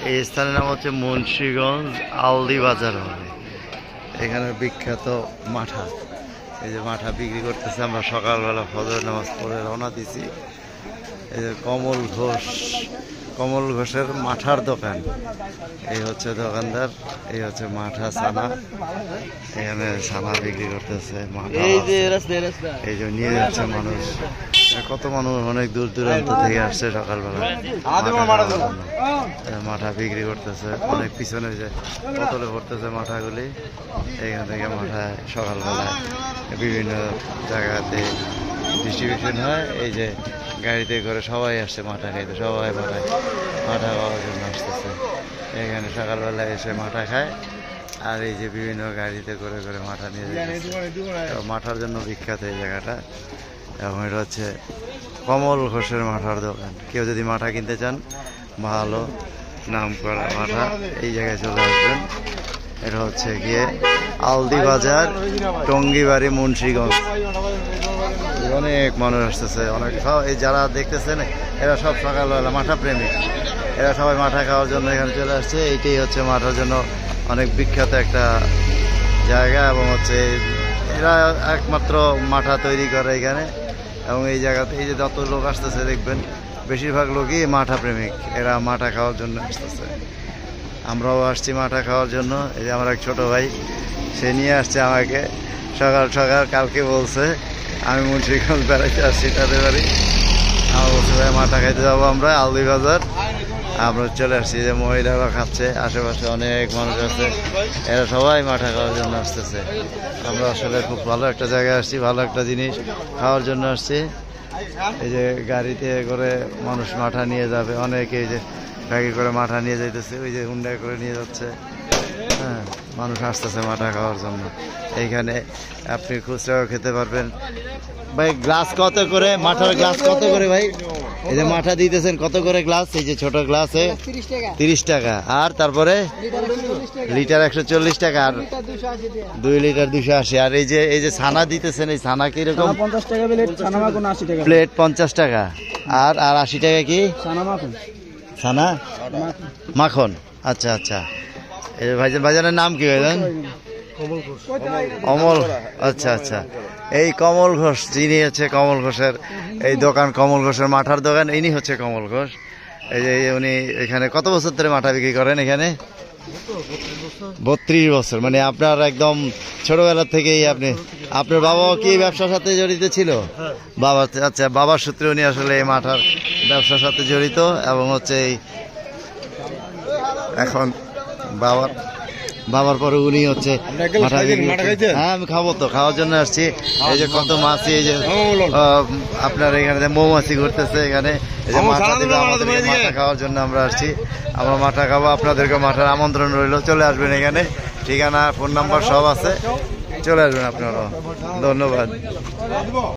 এই স্থানের নাম হচ্ছে মুন্সিগঞ্জ আলদি বাজার হবে। এখানে বিখ্যাত মাঠা, এই যে মাঠা বিক্রি করতেছে। আমরা সকালবেলা ফজর নামাজ পড়ে রওনা দিছি। এই যে কমল ঘোষের মাঠার দোকান, এই হচ্ছে দোকানদার, এই হচ্ছে মাঠা ছানা। এখানে ছানা বিক্রি করতেছে, এই যে নিয়ে যাচ্ছে মানুষ। কত মানুষ অনেক দূর দূরান্ত থেকে আসছে সকালবেলা মাঠা বিক্রি করতেছে। অনেক পিছনে যে বোতলে ভরতেছে মাঠাগুলি, এখান থেকে মাঠা সকালবেলায় বিভিন্ন জায়গাতে ডিস্ট্রিবিউশন হয়। এই যে গাড়িতে করে সবাই আসছে মাঠা খাইতে, সবাই মাঠা খাওয়ার জন্য আসতেছে। এখানে সকালবেলায় এসে মাঠা খায়, আর এই যে বিভিন্ন গাড়িতে করে করে মাঠা নিয়ে যাচ্ছে। মাঠার জন্য বিখ্যাত এই জায়গাটা। এবং এটা হচ্ছে কমল ঘোষের মাঠার দোকান। কেউ যদি মাঠা কিনতে চান, ভালো নাম করা মাঠা, এই জায়গায় চলে আসবেন। এটা হচ্ছে গিয়ে আলদি বাজার, টঙ্গিবাড়ি, মুন্সিগঞ্জ। অনেক মানুষ আসতেছে, অনেক সব এই যারা দেখতেছেন এরা সব সকালবেলা মাঠা প্রেমিক, এরা সবাই মাঠা খাওয়ার জন্য এখানে চলে আসছে। এইটাই হচ্ছে মাঠার জন্য অনেক বিখ্যাত একটা জায়গা, এবং হচ্ছে এরা একমাত্র মাঠা তৈরি করে এখানে। এবং এই জায়গাতে এই যে যত লোক আসতেছে দেখবেন বেশিরভাগ লোকই মাঠা প্রেমিক, এরা মাঠা খাওয়ার জন্য আসতেছে। আমরাও আসছি মাঠা খাওয়ার জন্য। এই যে আমার এক ছোট ভাই, সে নিয়ে আসছে আমাকে সকাল সকাল। কালকে বলছে আমি মুন্সিগঞ্জ বেড়াইতে আসছি তাদের বাড়ি, আমার বলছে ভাই মাঠা খাইতে যাবো আমরা আলদি বাজার। আমরা চলে আসছি, যে মহিলারা খাচ্ছে, আশেপাশে অনেক মানুষ আছে, এরা সবাই মাঠা খাওয়ার জন্য আসতেছে। আমরা আসলে খুব ভালো একটা জায়গায় আসছি, ভালো একটা জিনিস খাওয়ার জন্য আসছি। এই যে গাড়িতে করে মানুষ মাঠা নিয়ে যাবে, অনেকে এই যে গাড়ি করে মাঠা নিয়ে যাইতেছে, ওই যে হুন্ডায় করে নিয়ে যাচ্ছে। হ্যাঁ, মানুষ আসতেছে মাঠা খাওয়ার জন্য। এইখানে আপনি খুচরাও খেতে পারবেন। ভাই গ্লাস কত করে? মাঠার গ্লাস কত করে ভাই? এই যে মাঠা দিতেছেন কত করে গ্লাস? এই যে ছোট গ্লাসে 30 টাকা। আর তারপরে লিটার 140 টাকা, আর 2 লিটার 280। আর এই যে ছানা দিতেছেন, এই ছানা কিরকম? 50 টাকা প্লেট, ছানা মাখন 80 টাকা প্লেট 50 টাকা। আর 80 টাকা কি? ছানা মাখন। ছানা মাখন, আচ্ছা আচ্ছা। এই ভাইজানের নাম কি ভাইজান? অমল, আচ্ছা আচ্ছা। এই কমল ঘোষ, যিনি হচ্ছে কমল ঘোষের এই দোকান, কমল ঘোষের মাঠার দোকান, ইনি হচ্ছে কমল ঘোষ। এই যে উনি এখানে কত বছর ধরে মাঠা বিক্রি করেন? এখানে 32 বছর। মানে আপনার একদম ছোটবেলা থেকেই আপনার বাবাও কি ব্যবসার সাথে জড়িত ছিল? বাবা, আচ্ছা, বাবার সূত্রে উনি আসলে এই মাঠার ব্যবসার সাথে জড়িত। এবং হচ্ছে এই এখন বাবার পরে উনি হচ্ছে মাঠা। হ্যাঁ, আমি খাবো তো, খাওয়ার জন্য আসছি। এই যে কত মাছি, এই যে আপনার এখানে মৌমাছি ঘুরতেছে এখানে। এই যে মাঠা দিবে আমাদেরকে, মাঠা খাওয়ার জন্য আমরা আসছি। আমরা মাঠা খাবো, আপনাদেরকে মাঠার আমন্ত্রণ রইল। চলে আসবেন এখানে, ঠিকানা ফোন নাম্বার সব আছে, চলে আসবেন আপনারা। ধন্যবাদ।